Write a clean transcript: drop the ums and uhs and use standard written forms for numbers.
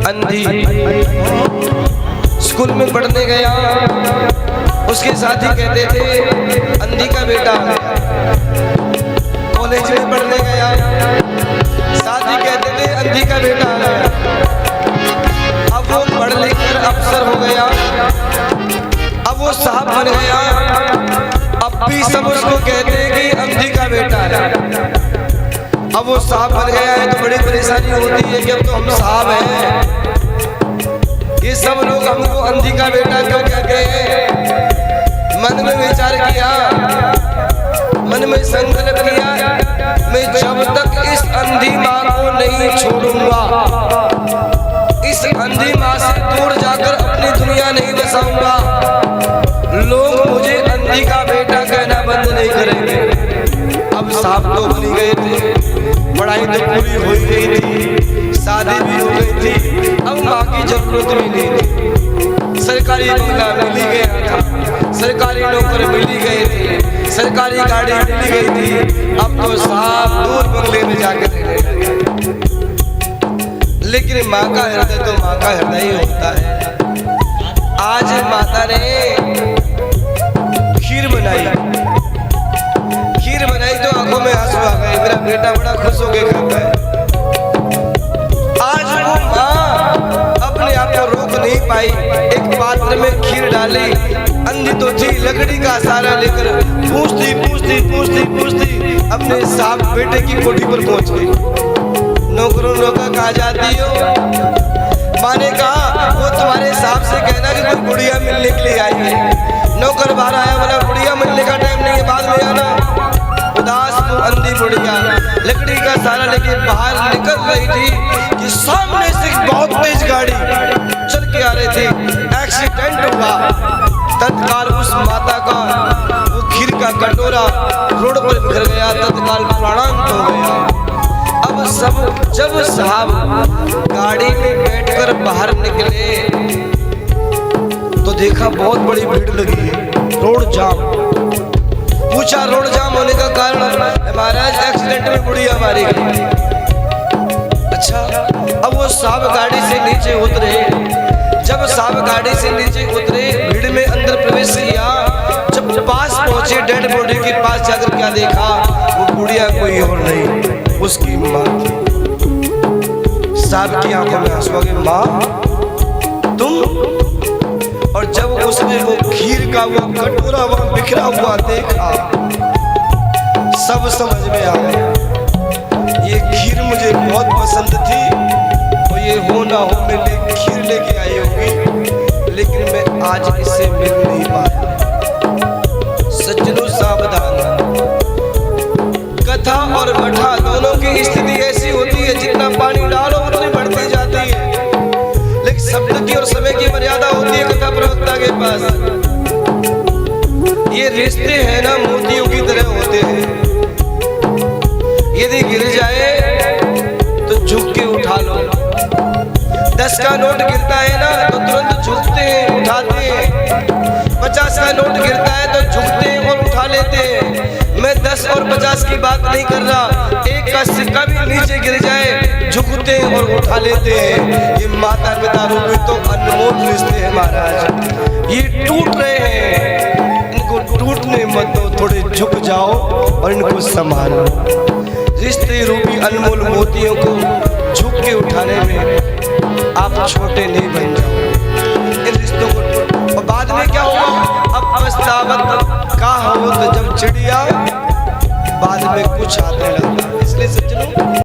अंधी स्कूल में पढ़ने गया, उसके साथी कहते थे अंधी का बेटा आ गया। कॉलेज में पढ़ने गया, साथी कहते थे अंधी का बेटा आ गया। अब वो पढ़ लिख कर अफसर हो गया, अब वो साहब बन गया। अब भी सब उसको कहते हैं कि अंधी का बेटा है। अब वो साहब बन गया है तो बड़ी परेशानी होती है कि अब तो हम साहब हैं, ये सब लोग हमको अंधी का बेटा क्यों कहते हैं। मन में विचार किया, मन में संकल्प किया, मैं जब तक इस अंधी माँ को नहीं छोड़ूंगा, इस अंधी माँ से दूर जाकर अपनी दुनिया नहीं बसाऊंगा, लोग मुझे अंधी का बेटा कहना बंद नहीं करेंगे। अब साहब तो बन गए थे, पढ़ाई तो पूरी हो गई थी, शादी भी हो गई थी, अब माँ की जरूरत भी नहीं थी। सरकारी बंगला मिल ही गया था, सरकारी नौकर मिल ही गए थे, सरकारी गाड़ी मिल गई थी। अब तो साहब दूर बंगले में जाकर रहने लगे। लेकिन माँ का हृदय तो माँ का हृदय ही होता है। आज माता ने खीर बनाई, खीर बनाई तो आंखों में आंसू आ गए, मेरा बेटा बड़ा खुश हो के खाता है। आज वो माँ अपने आप को रोक नहीं पाई, एक पात्र में खीर डाली, अंधी तो थी, लकड़ी का सहारा लेकर पूछती पूछती पूछती पूछती अपने साहब बेटे की कोठी पर पहुंच गई। नौकरों रोका, कहाँ जाती हो? माँ ने कहा वो तुम्हारे साहब से कहना कि कोई बुढ़िया मिलने के लिए आई है। नौकर बाहर आया, बोला बुढ़िया मिलने का टाइम नहीं है, बाद में आना। उदास मुँह अंधी बुढ़िया लकड़ी का सहारा लेके बाहर निकल रही थी कि सामने से बहुत तेज गाड़ी चल के आ रही थी, एक्सीडेंट हुआ। तत्काल उस माता का वो खीर का कटोरा रोड पर बिखर गया, तत्काल प्राणांत हो गया। अब सब जब साहब गाड़ी में बैठकर बाहर निकले तो देखा बहुत बड़ी भीड़ लगी है, रोड जाम। पूछा रोड जाम होने का कारण? महाराज एक्सीडेंट में बुढ़िया मारी गई। अच्छा, अब वो साहब गाड़ी से नीचे उतरे। जब साहब गाड़ी से नीचे उतरे, भीड़ में अंदर प्रवेश किया, जब पास पहुंचे डेड बॉडी के पास जाकर क्या देखा, वो बुढ़िया कोई और नहीं, उसकी माँ थी। साहब की आंखों में आंसू आ गए, माँ तुम? और जब उसने वो खीर का वो कटोरा वहां बिखरा हुआ देखा, सब समझ में आ गया, ये खीर मुझे बहुत पसंद थी, और ये हो ना हो मेरे लिए खीर लेके आई होगी, लेकिन मैं आज इससे मिल नहीं पाया। सज्जनों सावधान, कथा और मठा दोनों की स्थिति ऐसी होती है, जितना पानी डालो उतनी बढ़ती जाती है, लेकिन शब्द की और समय की मर्यादा होती है कथा प्रवक्ता के पास। ये रिश्ते हैं ना, मोतियों की तरह होते हैं, यदि गिर जाए तो झुक के उठा लो। 10 का नोट गिरता है ना तो तुरंत झुकते हैं, उठाते हैं। 50 का नोट गिरता है तो झुकते हैं और उठा लेते हैं। मैं 10 और 50 की बात नहीं कर रहा, 1 का सिक्का भी नीचे गिर जाए झुकते हैं और उठा लेते हैं। ये माता पिता रूपी तो अनमोल रिश्ते हैं महाराज, ये टूट रहे हैं, इनको टूटने मत दो, थोड़े झुक जाओ और इनको संभालो। रिश्ते रूपी अनमोल मोतियों को झुक के उठाने में आप छोटे नहीं बन जाओ इन रिश्तों को। और बाद में क्या होगा, अब पछतावत का हो तो जब चिड़िया बाद में कुछ आते लगता